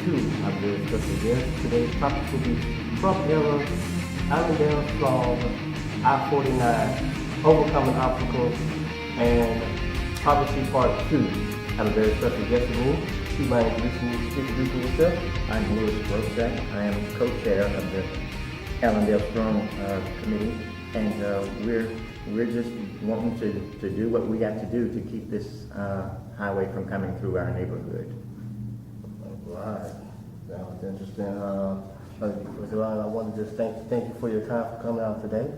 EP2 of the special guest. Today's topic will be Trump era, Allendale strong, I-49, overcoming obstacles, and Prophecy Part 2. I have a very special guest with me. Do you mind introducing yourself? I'm Brossett. I am co-chair of the Allendale Strong Committee, and we're just wanting to do what we got to do to keep this highway from coming through our neighborhood. Right. That was interesting. I want to just thank you for your time for coming out today,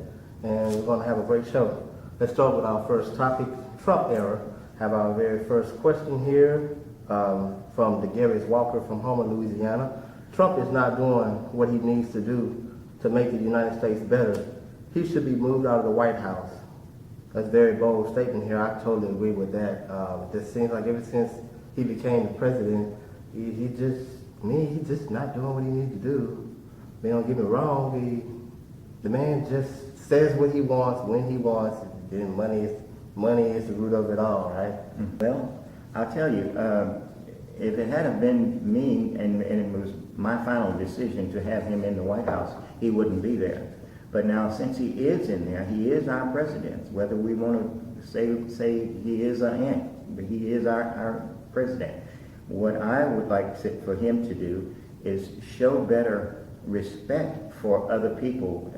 and we're going to have a great show. Let's start with our first topic, Trump era. Have our very first question here from DeGarius Walker from Homer, Louisiana. Trump is not doing what he needs to do to make the United States better. He should be moved out of the White House. That's a very bold statement here. I totally agree with that. It just seems like ever since he became the president, he's just not doing what he needs to do. Don't get me wrong, the man just says what he wants, when he wants, and money is the root of it all, right? Well, I'll tell you, if it hadn't been me and it was my final decision to have him in the White House, he wouldn't be there. But now, since he is in there, he is our president. Whether we want to say he is our aunt, but he is our president. What I would like for him to do is show better respect for other people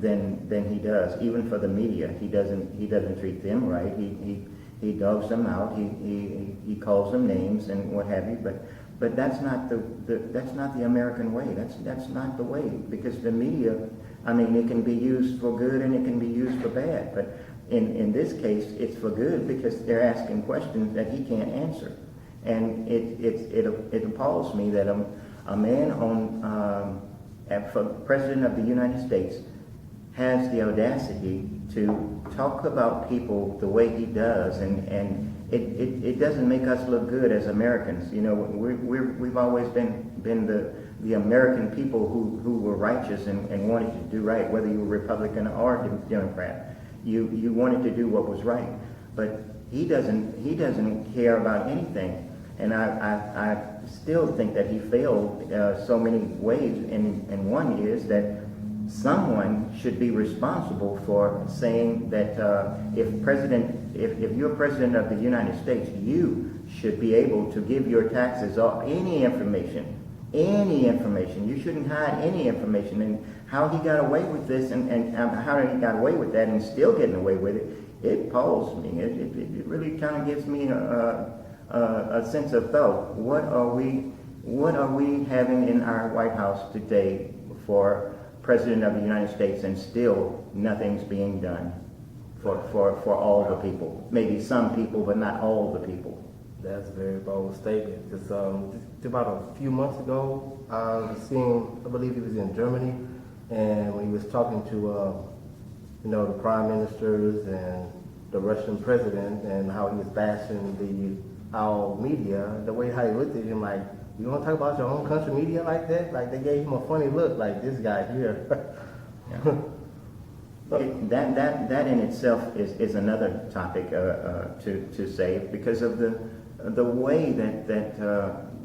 than he does, even for the media. He doesn't treat them right. He dogs them out. He calls them names and what have you. But that's not the American way. That's not the way, because the media, I mean, it can be used for good and it can be used for bad. But in this case, it's for good because they're asking questions that he can't answer, and it appalls me that a man for president of the United States has the audacity to talk about people the way he does, and it doesn't make us look good as Americans. You know, we've always been the American people who were righteous and wanted to do right, whether you were Republican or Democrat. You wanted to do what was right, but he doesn't care about anything, and I still think that he failed so many ways, and one is that someone should be responsible for saying that if you're president of the United States, you should be able to give your taxes or any information. You shouldn't hide any information. And how he got away with this and how he got away with that and still getting away with it, it appalls me. It really kind of gives me a sense of thought. What are we having in our White House today for President of the United States, and still nothing's being done for all the people? Maybe some people, but not all the people. That's a very bold statement. Just about a few months ago, I believe he was in Germany, and when he was talking to the prime ministers and the Russian president, and how he was bashing our media, the way how he looked at him like, you want to talk about your own country media like that? Like, they gave him a funny look, like, this guy here. That in itself is another topic to say, because of the way that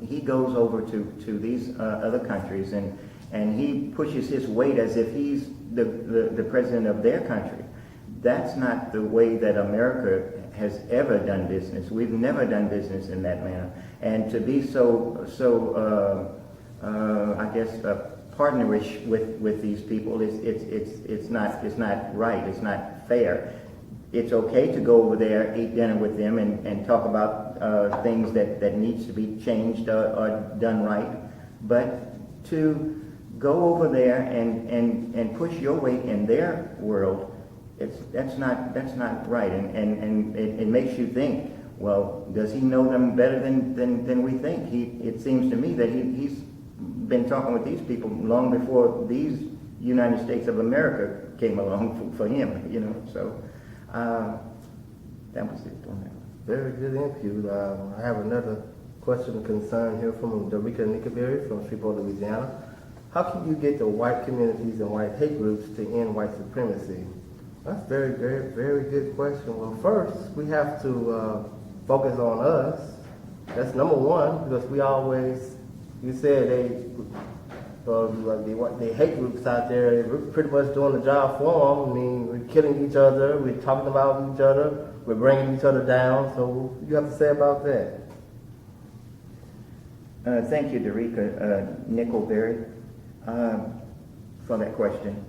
he goes over to these other countries and he pushes his weight as if he's the president of their country. That's not the way that America has ever done business. We've never done business in that manner. And to be so I guess partnerish with these people, it's not right. It's not fair. It's okay to go over there, eat dinner with them, and talk about things that needs to be changed or done right. But to go over there and push your weight in their world, that's not right, and it makes you think, well, does he know them better than we think? It seems to me that he's been talking with these people long before these United States of America came along for him, so that was it on that. Very good input. I have another question and concern here from Darica Nickaberry from Shreveport, Louisiana. How can you get the white communities and white hate groups to end white supremacy? That's a very, very, very good question. Well, first, we have to focus on us. That's number one, because we always you said they hate groups out there, we're pretty much doing the job for them. I mean, we're killing each other, we're talking about each other, we're bringing each other down. So what you have to say about that? Thank you, Derica Nickelberry, for that question.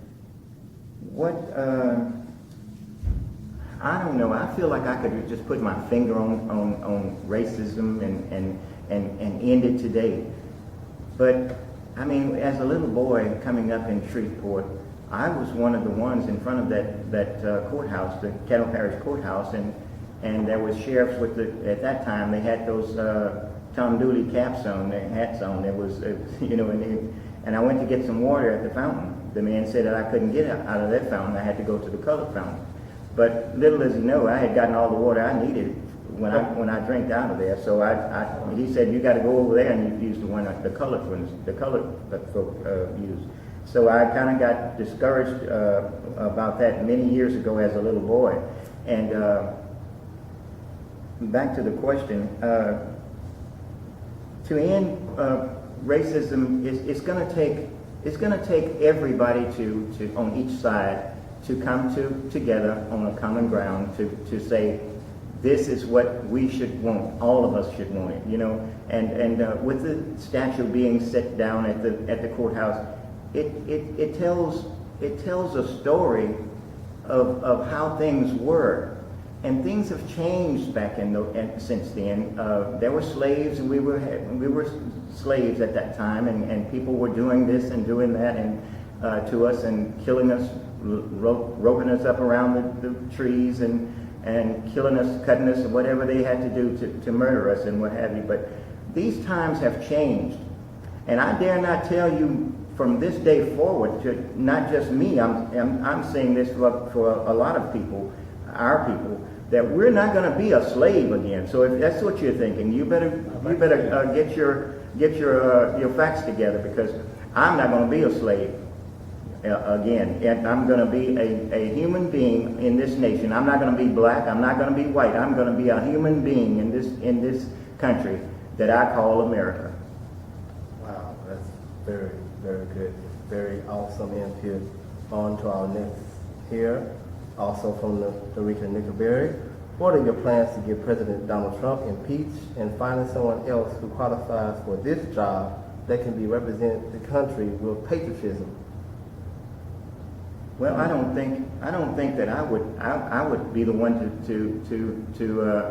I don't know. I feel like I could just put my finger on racism and end it today. But I mean, as a little boy coming up in Shreveport, I was one of the ones in front of that courthouse, the Kettle Parish Courthouse, and there was sheriffs with at that time they had those Tom Dooley caps on, their hats on. There was, and I went to get some water at the fountain. The man said that I couldn't get out of that fountain. I had to go to the colored fountain. But little as you know, I had gotten all the water I needed when I drank out of there. So he said, you got to go over there and use the one the colored folk use. So I kind of got discouraged about that many years ago as a little boy. And back to the question, to end racism, it's going to take everybody to on each side to come together on a common ground to say, this is what we should want. All of us should want it, And with the statue being set down at the courthouse, it tells a story of how things were, and things have changed back since then. There were slaves, and we were slaves at that time, and people were doing this and doing that, and to us, and killing us, roping us up around the trees, and killing us, cutting us, whatever they had to do to murder us and what have you. But these times have changed, and I dare not tell you from this day forward, to not just me, I'm saying this for a lot of people, our people, that we're not going to be a slave again. So if that's what you're thinking, you better get your facts together, because I'm not going to be a slave again. And I'm going to be a human being in this nation. I'm not going to be black. I'm not going to be white. I'm going to be a human being in this country that I call America. Wow, that's very, very good. Very awesome input. On to our next here, also from the Derica Nickelberry. What are your plans to get President Donald Trump impeached and finding someone else who qualifies for this job that can be represent the country with patriotism? Well, I don't think that I would be the one to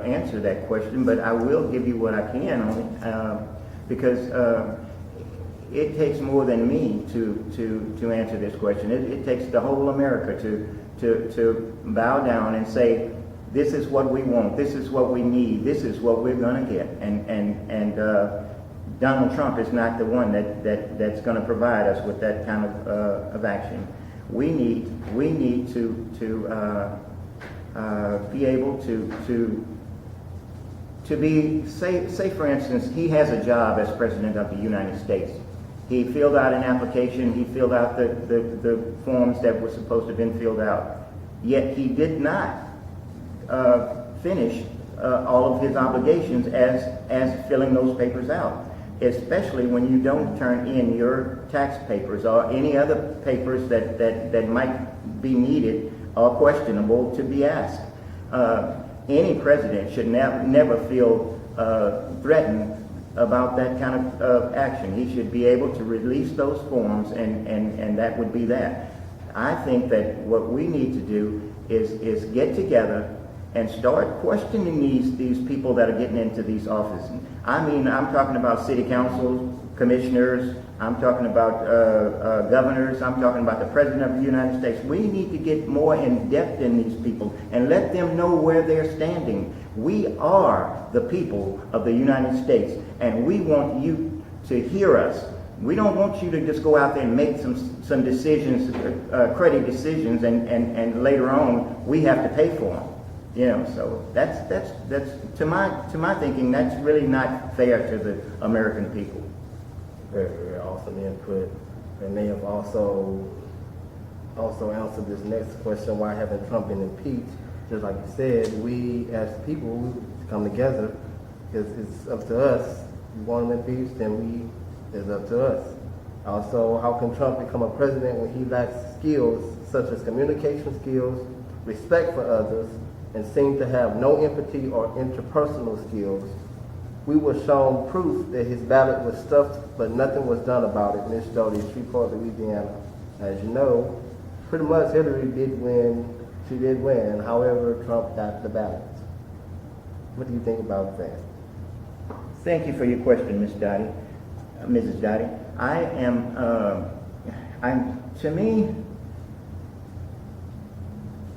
answer that question, but I will give you what I can on it, because it takes more than me to answer this question. It takes the whole America to bow down and say, this is what we want, this is what we need, this is what we're going to get, and Donald Trump is not the one that's going to provide us with that kind of action. We need to be able to be, say for instance, he has a job as President of the United States. He filled out an application, he filled out the forms that were supposed to have been filled out, yet he did not finish all of his obligations as filling those papers out, especially when you don't turn in your tax papers or any other papers that might be needed or questionable to be asked. Any president should never feel threatened about that kind of action. He should be able to release those forms, and that would be that. I think that what we need to do is get together and start questioning these people that are getting into these offices. I mean, I'm talking about city councils, commissioners, I'm talking about governors, I'm talking about the President of the United States. We need to get more in depth in these people and let them know where they're standing. We are the people of the United States, and we want you to hear us. We don't want you to just go out there and make some decisions, credit decisions, and later on we have to pay for them. So that's to my thinking, that's really not fair to the American people. Very, very awesome input. And they have also answered this next question: why haven't Trump been impeached? Just like you said, we as people come together. It's up to us. We want him impeached, and is up to us. Also, how can Trump become a president when he lacks skills such as communication skills, respect for others, and seems to have no empathy or interpersonal skills? We were shown proof that his ballot was stuffed, but nothing was done about it. Ms. Jody, Shreveport, Louisiana. As you know, pretty much Hillary did win. She did win. However, Trump got the ballot. What do you think about that? Thank you for your question, Mrs. Dottie. To me,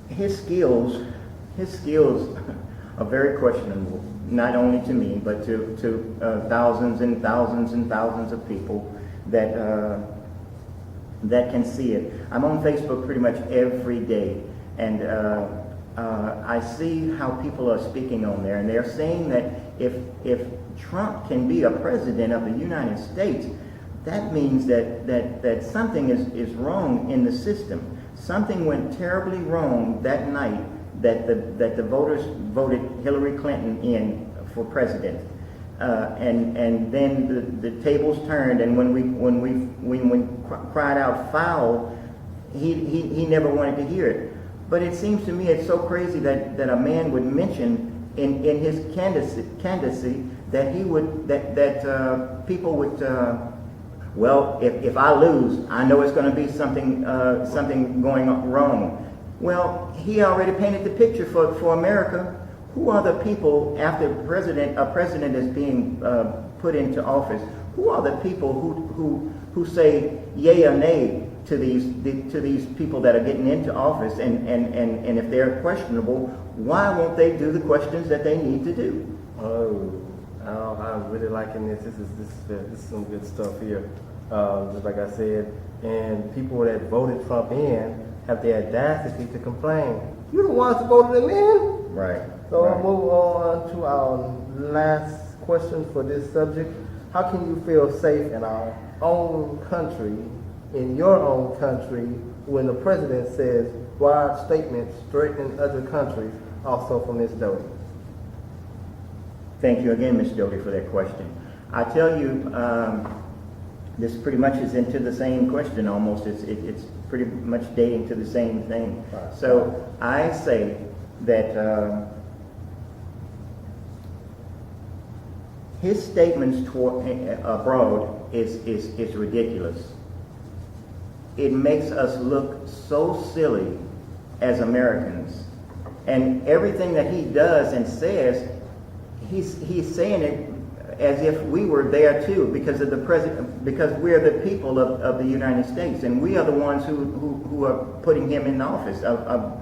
his skills are very questionable, not only to me, but to thousands and thousands and thousands of people that can see it. I'm on Facebook pretty much every day, and I see how people are speaking on there, and they're saying that if Trump can be a president of the United States, that means that something is wrong in the system. Something went terribly wrong that night that the voters voted Hillary Clinton in for president, and then the tables turned, and when we cried out foul, he never wanted to hear it. But it seems to me it's so crazy that a man would mention in his candidacy that people would. Well, if I lose, I know it's going to be something going wrong. Well, he already painted the picture for America. Who are the people after a president is being put into office? Who are the people who say yay or nay to these people that are getting into office? And if they're questionable, why won't they do the questions that they need to do? I'm really liking this. This is some good stuff here. Just like I said, and people that voted Trump in have the audacity to complain. You're the ones who voted him in. Right. So right. I'll move on to our last question for this subject. How can you feel safe in our own country, in your own country, when the president says broad statements threatening other countries? Also from Ms. Doty. Thank you again, Ms. Doty, for that question. I tell you, this pretty much is into the same question almost. It's pretty much dating to the same thing. Right. So I say that his statements abroad is ridiculous. It makes us look so silly as Americans. And everything that he does and says, he's saying it as if we were there too, because of the president, because we're the people of the United States, and we are the ones who are putting him in office. I'm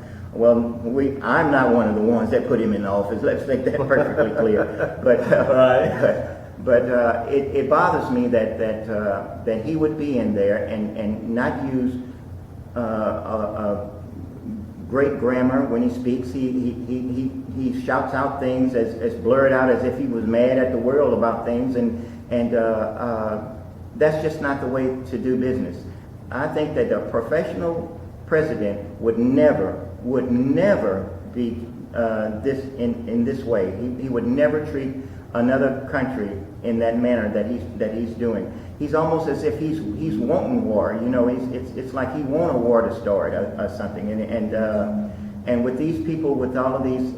not one of the ones that put him in office. Let's make that perfectly clear. But it bothers me that he would be in there and not use great grammar when he speaks. He shouts out things as blurred out as if he was mad at the world about things, and that's just not the way to do business. I think that a professional president would never be this in this way. He would never treat another country in that manner that he's doing. He's almost as if he's wanting war. You know, it's like he want a war to start or something. And with these people, with all of these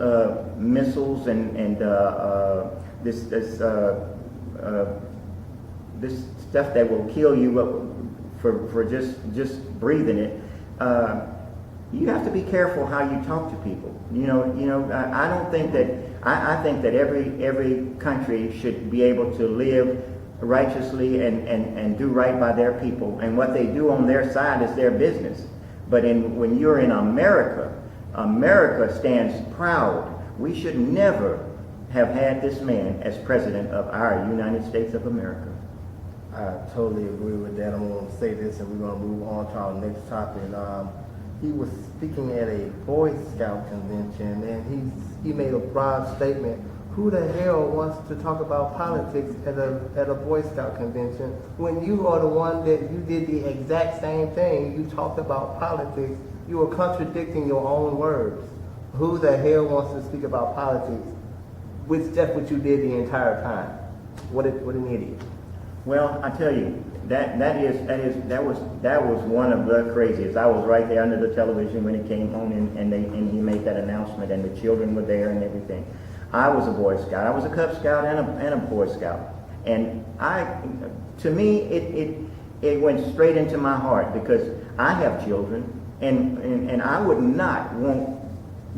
missiles and this stuff that will kill you for just breathing it. You have to be careful how you talk to people. I don't think that I think that every country should be able to live righteously and do right by their people, and what they do on their side is their business. But when you're in America stands proud. We should never have had this man as president of our United States of America. I totally agree with that. I'm going to say this, and we're going to move on to our next topic. He was speaking at a Boy Scout convention, and he made a broad statement. Who the hell wants to talk about politics at a Boy Scout convention when you are the one that you did the exact same thing? You talked about politics. You were contradicting your own words. Who the hell wants to speak about politics? That's what you did the entire time. What an idiot. Well, I tell you, that was one of the craziest. I was right there under the television when he came home and he made that announcement, and the children were there and everything. I was a Boy Scout. I was a Cub Scout and a Boy Scout, and to me, it went straight into my heart because I have children, and I would not want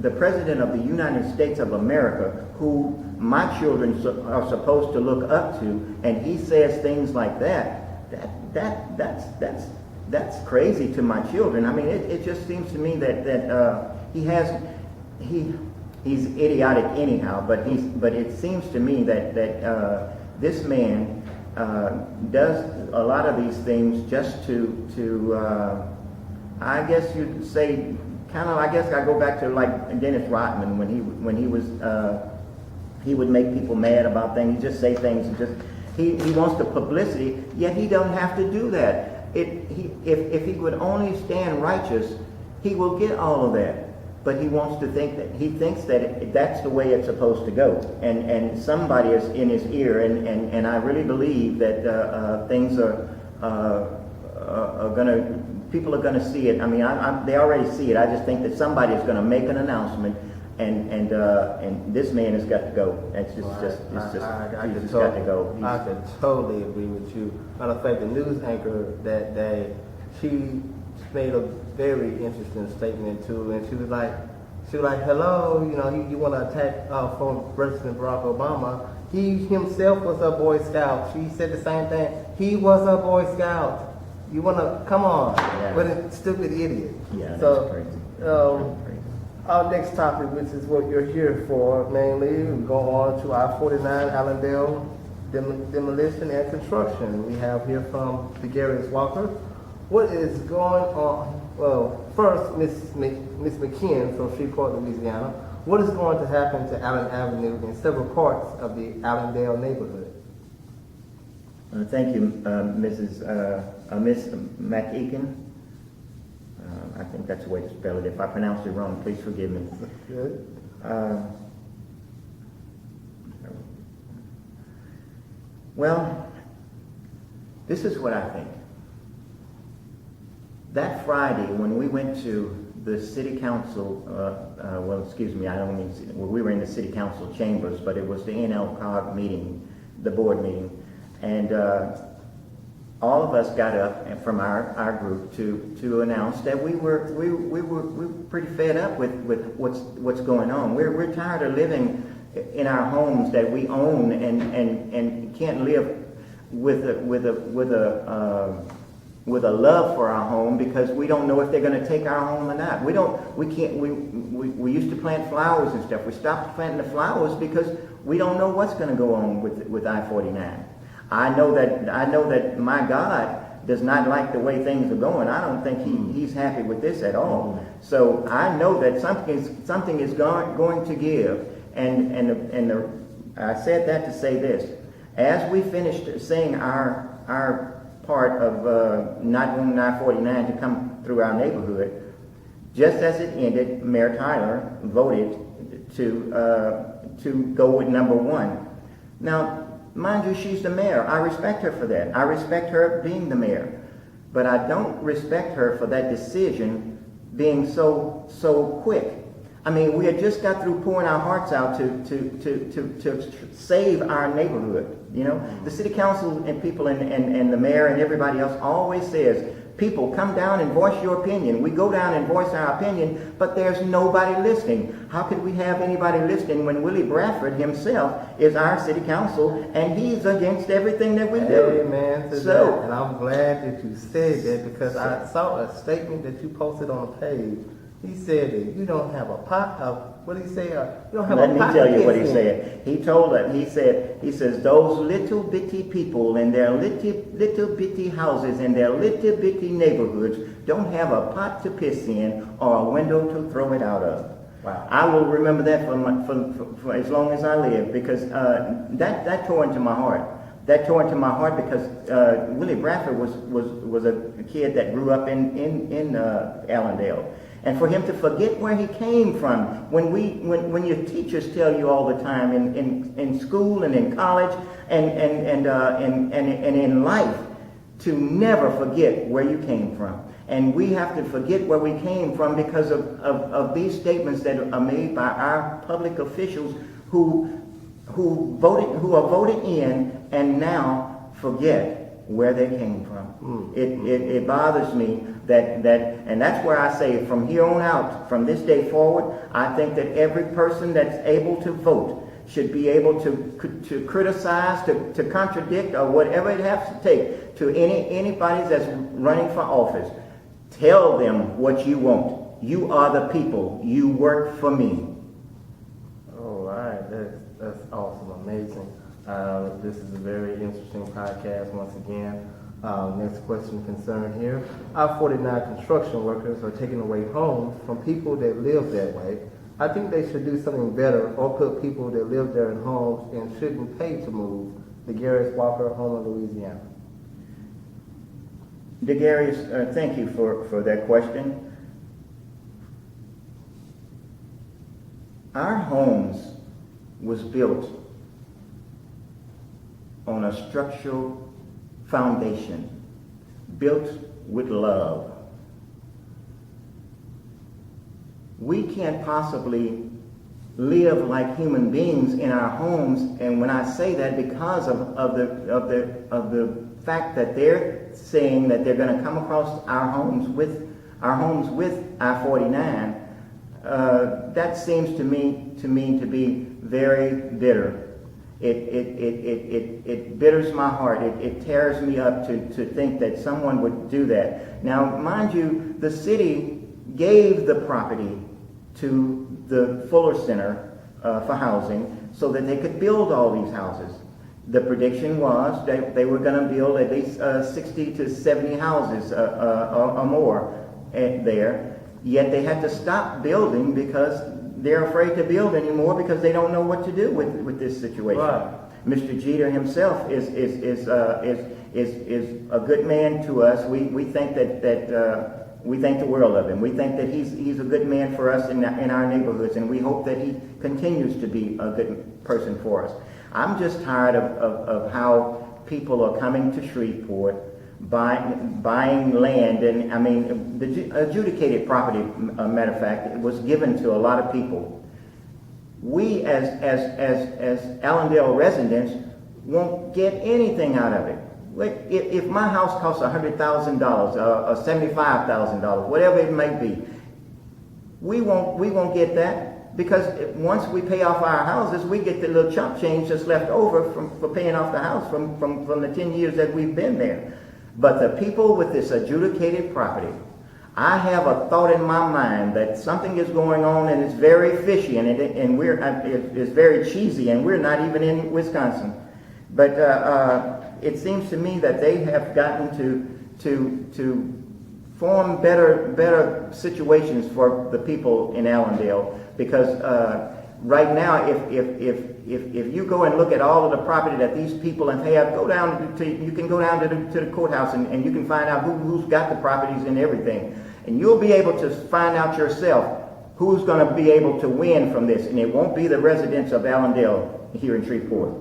the President of the United States of America, who my children are supposed to look up to, and he says things like that's crazy to my children. I mean, it just seems to me that he's idiotic anyhow, but it seems to me that this man does a lot of these things just to I guess you'd say, kind of, I guess I go back to like Dennis Rodman when he was he would make people mad about things. He just say things and just he wants the publicity, yet he don't have to do that. If he would only stand righteous, he will get all of that. But he wants to think that he thinks that that's the way it's supposed to go, and somebody is in his ear, and I really believe that things are gonna. People are going to see it. I mean, they already see it. I just think that somebody is going to make an announcement, and this man has got to go. It's just got to go. I can totally agree with you. Matter of fact, the news anchor that day, she made a very interesting statement too, and she was like, hello, you know, you want to attack former President Barack Obama. He himself was a Boy Scout. She said the same thing. He was a Boy Scout. You want to, come on, yeah. What a stupid idiot. Yeah, that's so, crazy. Our next topic, which is what you're here for, mainly, we go on to I-49 Allendale demolition and construction. We have here from Degarius Walker. What is going on? Well, first, Miss McKeon from Shreveport, Louisiana. What is going to happen to Allen Avenue in several parts of the Allendale neighborhood? Thank you, Miss McEakin. I think that's the way to spell it. If I pronounced it wrong, please forgive me. Good. Well, this is what I think. That Friday, when we went to the city council, we were in the city council chambers, but it was the NLCOG meeting, the board meeting. And all of us got up from our group to announce that we were pretty fed up with what's going on. We're tired of living in our homes that we own and can't live with a love for our home because we don't know if they're going to take our home or not. We used to plant flowers and stuff. We stopped planting the flowers because we don't know what's going to go on with I-49. I know that my God does not like the way things are going. I don't think he's happy with this at all. So I know that something is going to give. I said that to say this: as we finished saying our part of not wanting I-49 to come through our neighborhood, just as it ended, Mayor Tyler voted to go with number one. Now, mind you, she's the mayor. I respect her for that. I respect her being the mayor. But I don't respect her for that decision being so quick. I mean, we had just got through pouring our hearts out to save our neighborhood. You know, the city council and people and the mayor and everybody else always says, people, come down and voice your opinion. We go down and voice our opinion, but there's nobody listening. How could we have anybody listening when Willie Bradford himself is our city council and he's against everything that we do? Amen to that. And I'm glad that you said that because I saw a statement that you posted on the page. He said that you don't have a pot of, what did he say? You don't have Let a me pot tell you of what he piss in. said. He told us, he says, those little bitty people in their little bitty houses in their little bitty neighborhoods don't have a pot to piss in or a window to throw it out of. Wow. I will remember that for as long as I live because that tore into my heart. That tore into my heart because Willie Bradford was a kid that grew up in Allendale. And for him to forget where he came from. When your teachers tell you all the time in school and in college and in life, to never forget where you came from. And we have to forget where we came from because of these statements that are made by our public officials who are voted in and now forget where they came from. It bothers me that and that's where I say from here on out, from this day forward, I think that every person that's able to vote should be able to criticize, to contradict, or whatever it has to take to anybody that's running for office. Tell them what you want. You are the people. You work for me. All right, that's awesome, amazing. This is a very interesting podcast once again. Next question concern here. Our 49 construction workers are taking away homes from people that live that way. I think they should do something better or put people that live there in homes and shouldn't pay to move. DeGarius Walker, home of Louisiana. DeGarius, thank you for that question. Our homes was built on a structural foundation, built with love. We can't possibly live like human beings in our homes, and when I say that, because of the fact that they're saying that they're going to come across our homes with I-49, that seems to me to be very bitter. It bitters my heart. It tears me up to think that someone would do that. Now, mind you, the city gave the property to the Fuller Center for housing so that they could build all these houses. The prediction was that they were going to build at least 60 to 70 houses or more there. Yet they had to stop building because they're afraid to build anymore because they don't know what to do with this situation. Right. Mr. Jeter himself is a good man to us. We think that we think the world of him. We think that he's a good man for us in our neighborhoods, and we hope that he continues to be a good person for us. I'm just tired of how people are coming to Shreveport, buying land, and I mean, the adjudicated property, matter of fact, it was given to a lot of people. We as Allendale residents won't get anything out of it. If my house costs $100,000 or $75,000, whatever it may be, we won't get that. Because once we pay off our houses, we get the little chump change that's left over for paying off the house from the 10 years that we've been there. But the people with this adjudicated property, I have a thought in my mind that something is going on and it's very fishy and it's very cheesy, and we're not even in Wisconsin. But it seems to me that they have gotten to form better situations for the people in Allendale. Because right now, if you go and look at all of the property that these people have, you can go down to the courthouse and you can find out who's got the properties and everything, and you'll be able to find out yourself who's going to be able to win from this, and it won't be the residents of Allendale here in Shreveport.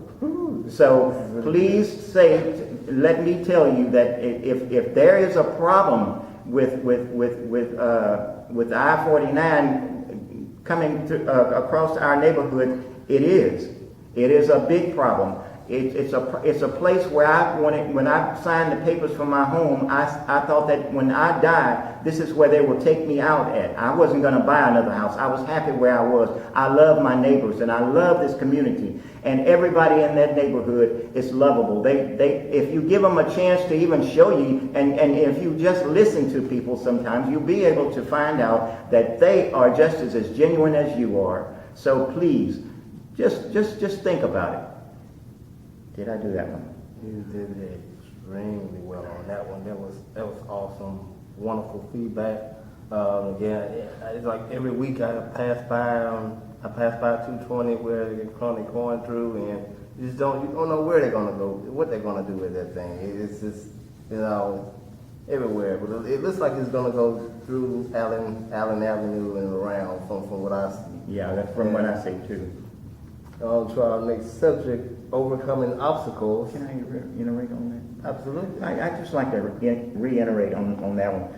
So please let me tell you that if there is a problem with I-49 coming across our neighborhood, it is a big problem. It's a place where when I signed the papers for my home, I thought that when I die, this is where they will take me out at. I wasn't going to buy another house. I was happy where I was. I love my neighbors and I love this community. And everybody in that neighborhood is lovable. If you give them a chance to even show you, and if you just listen to people sometimes, you'll be able to find out that they are just as genuine as you are. So please, just think about it. Did I do that one? You did extremely well on that one. That was awesome, wonderful feedback. Again, it's like every week I pass by 220 where they're currently going through, and you don't know where they're gonna go, what they're gonna do with that thing. It's just everywhere, but it looks like it's gonna go through Allen Avenue and around from what I see. Yeah, that's from what I see too. On to our next subject, overcoming obstacles. Can I reiterate on that? Absolutely. I just like to reiterate on that one.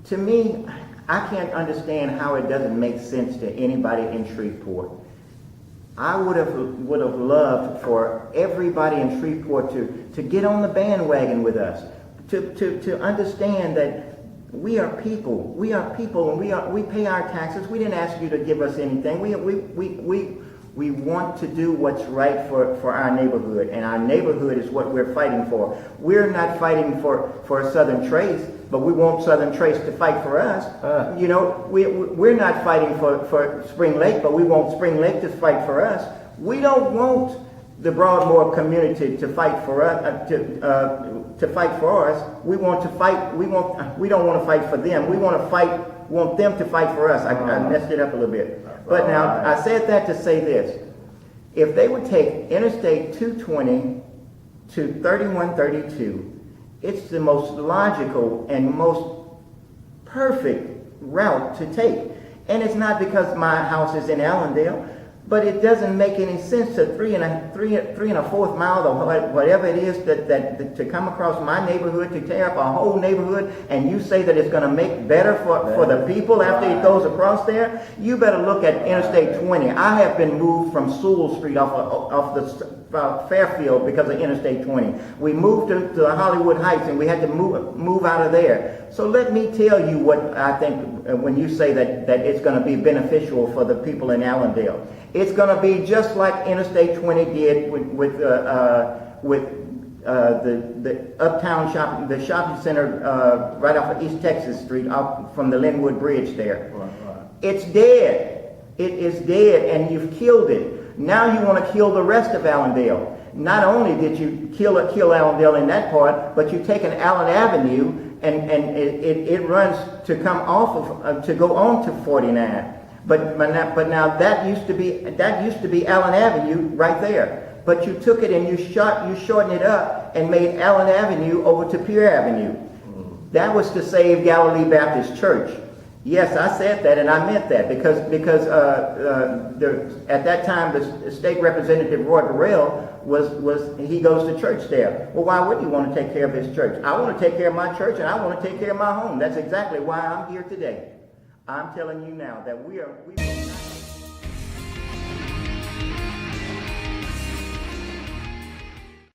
To me, I can't understand how it doesn't make sense to anybody in Shreveport. I would have loved for everybody in Shreveport to get on the bandwagon with us, to understand that we are people. We are people, and we pay our taxes. We didn't ask you to give us anything. We want to do what's right for our neighborhood, and our neighborhood is what we're fighting for. We're not fighting for Southern Trace, but we want Southern Trace to fight for us. We're not fighting for Spring Lake, but we want Spring Lake to fight for us. We don't want the Broadmoor community to fight for us. To fight for us. We want to fight. We don't want to fight for them. We want them to fight for us. I messed it up a little bit. But now, I said that to say this. If they would take Interstate 220 to 3132, it's the most logical and most perfect route to take. And it's not because my house is in Allendale, but it doesn't make any sense to three and a fourth mile or whatever it is that to come across my neighborhood, to tear up a whole neighborhood, and you say that it's going to make better for the people after it goes across there. You better look at Interstate 20. I have been moved from Sewell Street off the Fairfield because of Interstate 20. We moved to the Hollywood Heights, and we had to move out of there. So let me tell you what I think when you say that it's going to be beneficial for the people in Allendale. It's going to be just like Interstate 20 did with the uptown shopping, the shopping center right off of East Texas Street, out from the Linwood Bridge there. Right. It's dead. It is dead, and you've killed it. Now you want to kill the rest of Allendale. Not only did you kill Allendale in that part, but you've taken Allen Avenue and it runs to come off of to go on to 49. But now that used to be Allen Avenue right there. But you took it and you shortened it up and made Allen Avenue over to Pier Avenue. That was to save Galilee Baptist Church. Yes, I said that, and I meant that because at that time the state representative Roy Burrell he goes to church there. Well, why wouldn't he want to take care of his church? I want to take care of my church, and I want to take care of my home. That's exactly why I'm here today. I'm telling you now that we will not